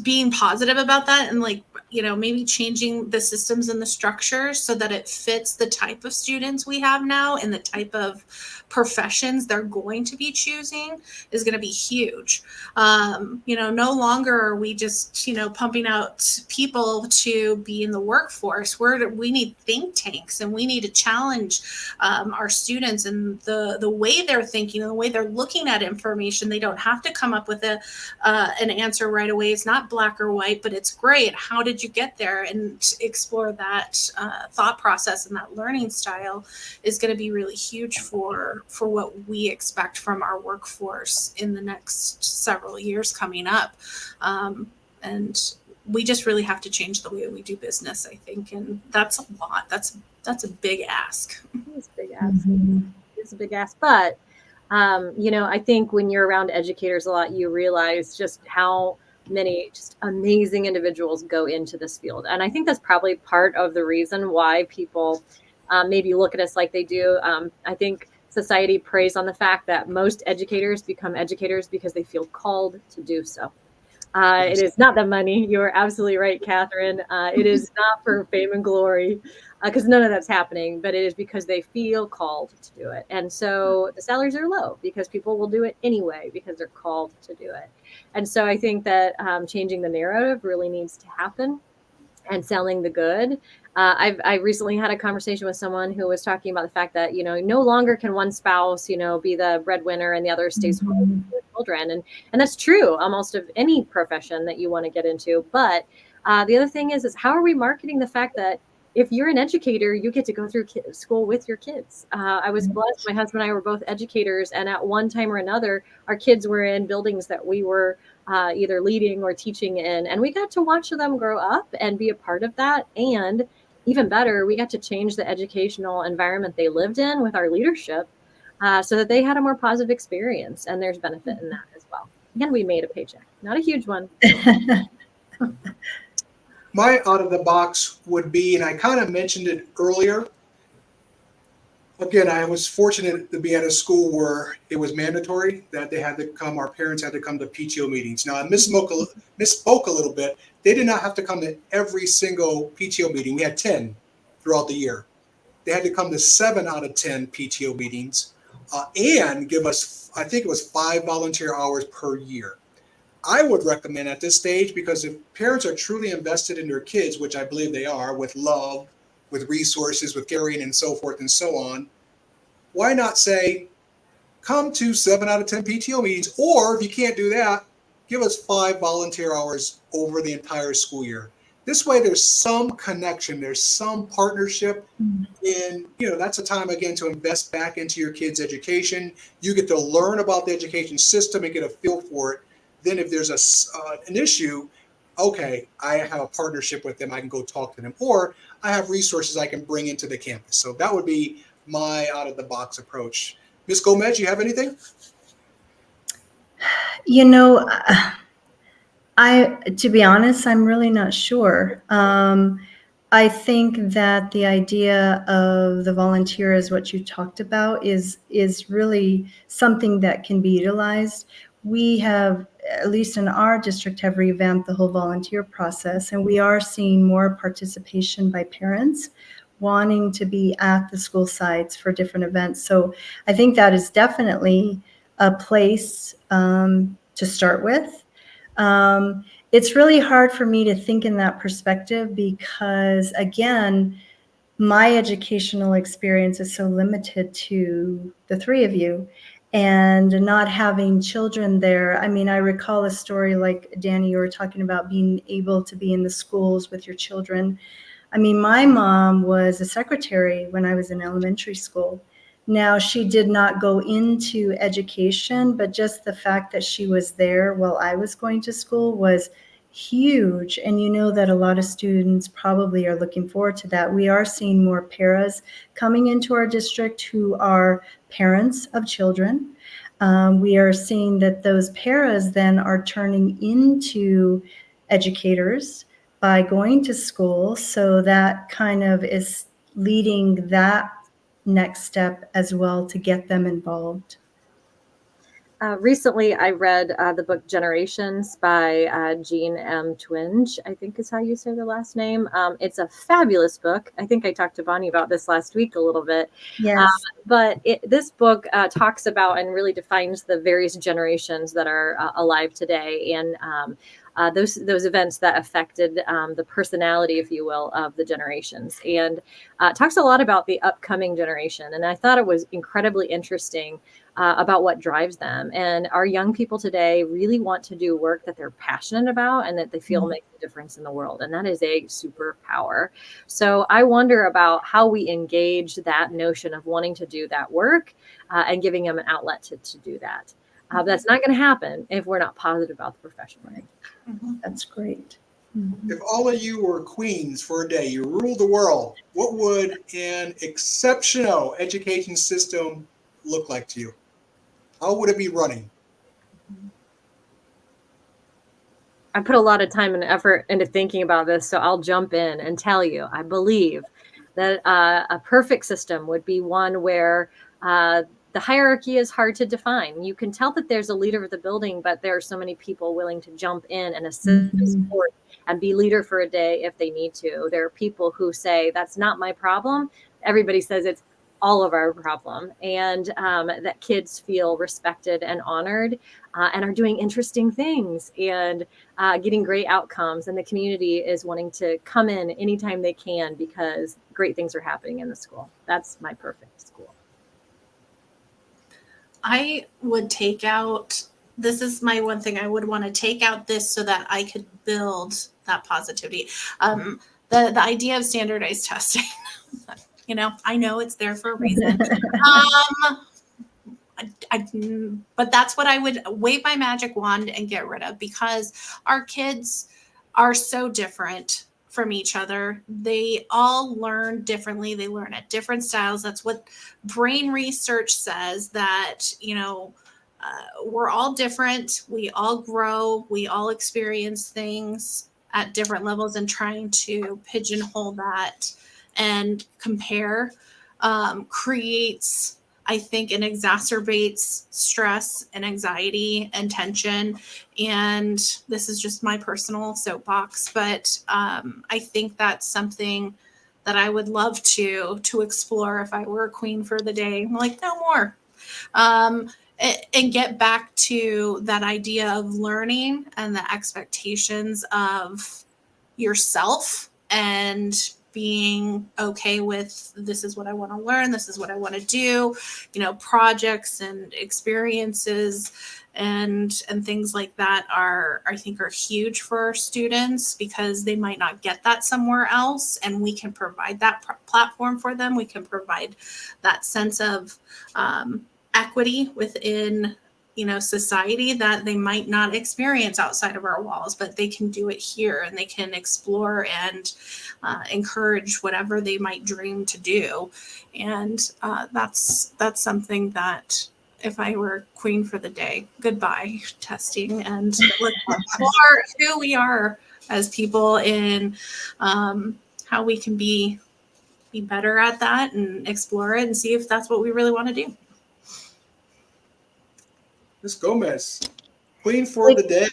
being positive about that and, like, maybe changing the systems and the structures so that it fits the type of students we have now and the type of professions they're going to be choosing is going to be huge. No longer are we just, pumping out people to be in the workforce. We need think tanks, and we need to challenge our students and the way they're thinking and the way they're looking at information. They don't have to come up with an answer right away. It's not black or white, but it's gray. And how did you get there? And explore that thought process, and that learning style is going to be really huge for what we expect from our workforce in the next several years coming up. And we just really have to change the way we do business, I think. And that's a lot. That's a big ask. It's a big ask. It's a big ask. But, I think when you're around educators a lot, you realize just how many just amazing individuals go into this field. And I think that's probably part of the reason why people maybe look at us like they do. I think society preys on the fact that most educators become educators because they feel called to do so. It is not the money. You are absolutely right, Catherine. It is not for fame and glory, because none of that's happening, but it is because they feel called to do it. And so the salaries are low because people will do it anyway because they're called to do it. And so I think that changing the narrative really needs to happen, and selling the good. I recently had a conversation with someone who was talking about the fact that, no longer can one spouse, be the breadwinner and the other stays home with children. And that's true almost of any profession that you want to get into. But the other thing is how are we marketing the fact that if you're an educator, you get to go through school with your kids. I was blessed. My husband and I were both educators, and at one time or another, our kids were in buildings that we were either leading or teaching in, and we got to watch them grow up and be a part of that. And even better, we got to change the educational environment they lived in with our leadership, so that they had a more positive experience, and there's benefit in that as well. Again, we made a paycheck, not a huge one. My out of the box would be, and I kind of mentioned it earlier. Again, I was fortunate to be at a school where it was mandatory that they had to come, our parents had to come to PTO meetings. Now, I misspoke a little bit. They did not have to come to every single PTO meeting. We had 10 throughout the year. They had to come to 7 out of 10 PTO meetings and give us, I think it was 5 volunteer hours per year. I would recommend at this stage, because if parents are truly invested in their kids, which I believe they are, with love, with resources, with caring and so forth and so on, why not say, come to 7 out of 10 PTO meetings, or if you can't do that, give us 5 volunteer hours over the entire school year. This way there's some connection, there's some partnership, and that's a time again to invest back into your kids' education. You get to learn about the education system and get a feel for it. Then if there's an issue, okay, I have a partnership with them, I can go talk to them, or I have resources I can bring into the campus. So that would be my out of the box approach. Ms. Gomez, you have anything? To be honest, I'm really not sure. I think that the idea of the volunteer, is what you talked about, is really something that can be utilized. We have, at least in our district, have revamped the whole volunteer process, and we are seeing more participation by parents wanting to be at the school sites for different events. So I think that is definitely a place to start with. It's really hard for me to think in that perspective because, again, my educational experience is so limited to the three of you, and not having children there. I mean, I recall a story like, Danny, you were talking about being able to be in the schools with your children. I mean, my mom was a secretary when I was in elementary school. Now, she did not go into education, but just the fact that she was there while I was going to school was huge. And you know that a lot of students probably are looking forward to that. We are seeing more paras coming into our district who are parents of children. We are seeing that those paras then are turning into educators by going to school. So that kind of is leading that next step as well to get them involved. Recently, I read the book Generations by Jean M. Twenge, I think is how you say the last name. It's a fabulous book. I think I talked to Bonnie about this last week a little bit. Yes. But this book talks about and really defines the various generations that are alive today, and those events that affected the personality, if you will, of the generations, and talks a lot about the upcoming generation. And I thought it was incredibly interesting about what drives them. And our young people today really want to do work that they're passionate about and that they feel makes a difference in the world. And that is a superpower. So I wonder about how we engage that notion of wanting to do that work and giving them an outlet to do that. That's not going to happen if we're not positive about the profession. Right? That's great. If all of you were queens for a day, you ruled the world, what would an exceptional education system look like to you? How would it be running? I put a lot of time and effort into thinking about this, so I'll jump in and tell you, I believe that a perfect system would be one where the hierarchy is hard to define. You can tell that there's a leader of the building, but there are so many people willing to jump in and assist and support and be leader for a day if they need to. There are people who say, that's not my problem. Everybody says it's all of our problem, and that kids feel respected and honored and are doing interesting things and getting great outcomes. And the community is wanting to come in anytime they can because great things are happening in the school. That's my perfect school. I would take out, this is my one thing, I would want to take out this so that I could build that positivity. the idea of standardized testing, I know it's there for a reason. But that's what I would wave my magic wand and get rid of, because our kids are so different from each other. They all learn differently. They learn at different styles. That's what brain research says, that, we're all different. We all grow. We all experience things at different levels, and trying to pigeonhole that and compare creates, I think, and exacerbates stress and anxiety and tension. And this is just my personal soapbox, but I think that's something that I would love to explore if I were a queen for the day. I'm like, no more. And get back to that idea of learning and the expectations of yourself, and being okay with, this is what I want to learn, this is what I want to do, projects and experiences and things like that I think are huge for our students, because they might not get that somewhere else, and we can provide that platform for them. We can provide that sense of equity within society that they might not experience outside of our walls, but they can do it here, and they can explore and encourage whatever they might dream to do. And that's something that, if I were queen for the day, goodbye testing, and let's explore who we are as people, in how we can be better at that, and explore it and see if that's what we really want to do. Ms. Gomez, queen for the day.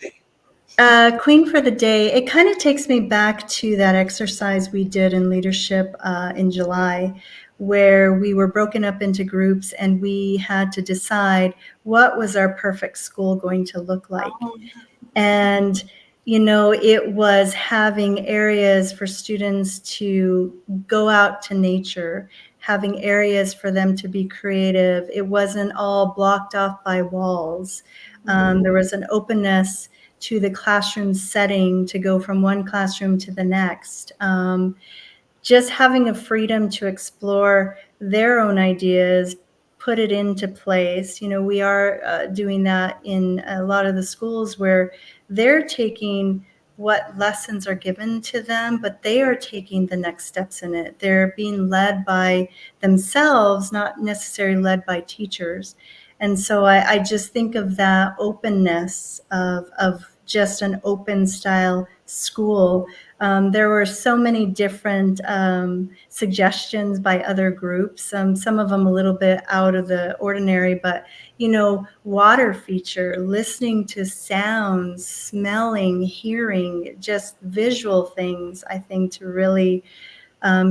Queen for the day. It kind of takes me back to that exercise we did in leadership in July, where we were broken up into groups and we had to decide what was our perfect school going to look like. And, it was having areas for students to go out to nature, having areas for them to be creative. It wasn't all blocked off by walls. There was an openness to the classroom setting to go from one classroom to the next. Just having a freedom to explore their own ideas, put it into place. We are doing that in a lot of the schools, where they're taking what lessons are given to them, but they are taking the next steps in it. They're being led by themselves, not necessarily led by teachers. And so I just think of that openness of just an open style school. There were so many different suggestions by other groups, some of them a little bit out of the ordinary, but, water feature, listening to sounds, smelling, hearing, just visual things, I think, to really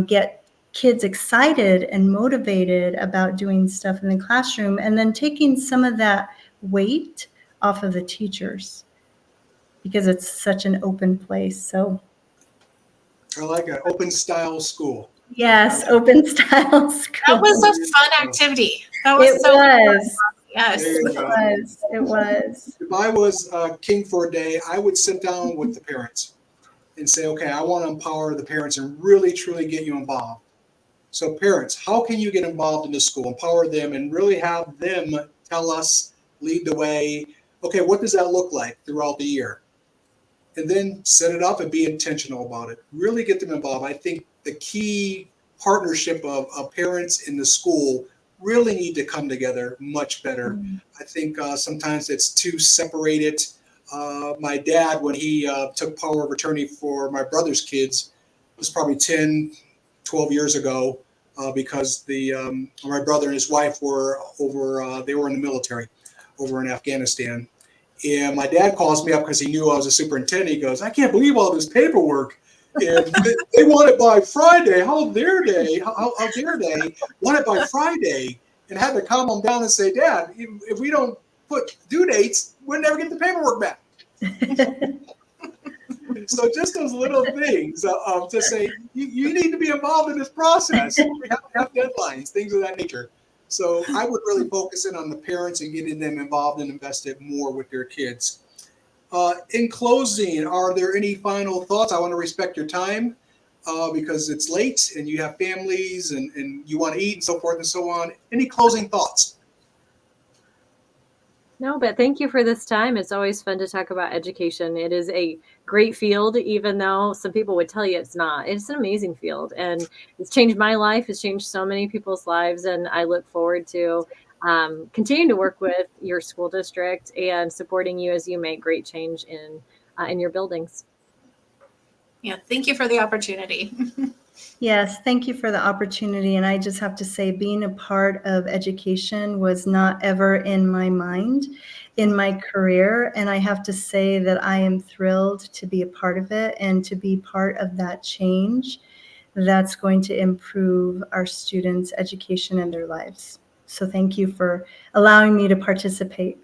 get kids excited and motivated about doing stuff in the classroom, and then taking some of that weight off of the teachers, because it's such an open place. So I like an open style school. yes, open style school. That was a fun activity. That was It so was. fun. Yes. It was. If I was king for a day, I would sit down with the parents and say, okay, I want to empower the parents and really, truly get you involved. So parents, how can you get involved in the school, empower them, and really have them tell us, lead the way? Okay, what does that look like throughout the year? And then set it up and be intentional about it. Really get them involved. I think the key partnership of parents in the school really need to come together much better. Mm-hmm. I think sometimes it's too separated. My dad, when he took power of attorney for my brother's kids, it was probably 10, 12 years ago, because my brother and his wife were over, they were in the military over in Afghanistan. And my dad calls me up because he knew I was a superintendent. He goes, I can't believe all this paperwork. And they want it by Friday. How dare they want it by Friday? And had to calm them down and say, Dad, if we don't put due dates, we'll never get the paperwork back. So just those little things to say, you need to be involved in this process. We have deadlines, things of that nature. So I would really focus in on the parents and getting them involved and invested more with their kids. In closing, are there any final thoughts? I want to respect your time. because it's late and you have families and you want to eat and so forth and so on. Any closing thoughts? No, but thank you for this time. It's always fun to talk about education. It is a great field, even though some people would tell you it's not. It's an amazing field, and it's changed my life. It's changed so many people's lives, and I look forward to continuing to work with your school district and supporting you as you make great change in your buildings. Yeah, thank you for the opportunity. Yes, thank you for the opportunity. And I just have to say, being a part of education was not ever in my mind in my career. And I have to say that I am thrilled to be a part of it and to be part of that change that's going to improve our students' education and their lives. So thank you for allowing me to participate.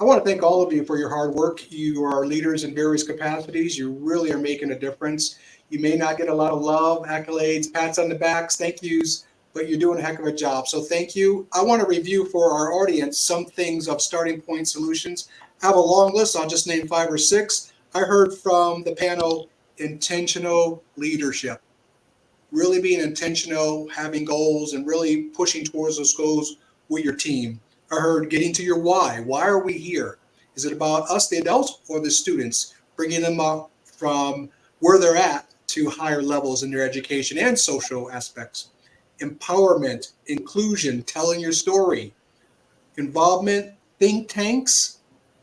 I want to thank all of you for your hard work. You are leaders in various capacities. You really are making a difference. You may not get a lot of love, accolades, pats on the backs, thank yous, but you're doing a heck of a job. So thank you. I want to review for our audience some things of Starting Point Solutions. I have a long list. I'll just name 5 or 6. I heard from the panel intentional leadership. Really being intentional, having goals, and really pushing towards those goals with your team. I heard getting to your why. Why are we here? Is it about us, the adults, or the students? Bringing them up from where they're at to higher levels in their education and social aspects. Empowerment, inclusion, telling your story. Involvement, think tanks,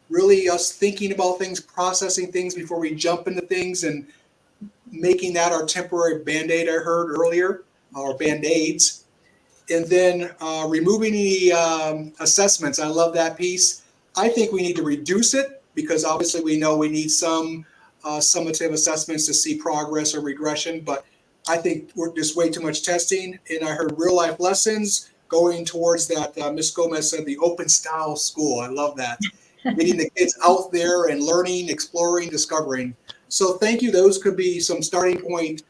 really us thinking about things, processing things before we jump into things and making that our temporary Band-Aid I heard earlier, or Band-Aids. And then removing the assessments. I love that piece. I think we need to reduce it because obviously we know we need some summative assessments to see progress or regression, but I think we're just way too much testing. And I heard real life lessons going towards that. Ms. Gomez said the open style school. I love that. Getting the kids out there and learning, exploring, discovering. So thank you. Those could be some starting point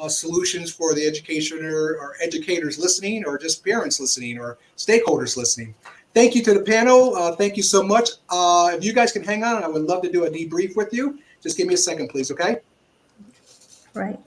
solutions for the educationer or educators listening, or just parents listening, or stakeholders listening. Thank you to the panel. Thank you so much. If you guys can hang on, I would love to do a debrief with you. Just give me a second, please, okay? Right.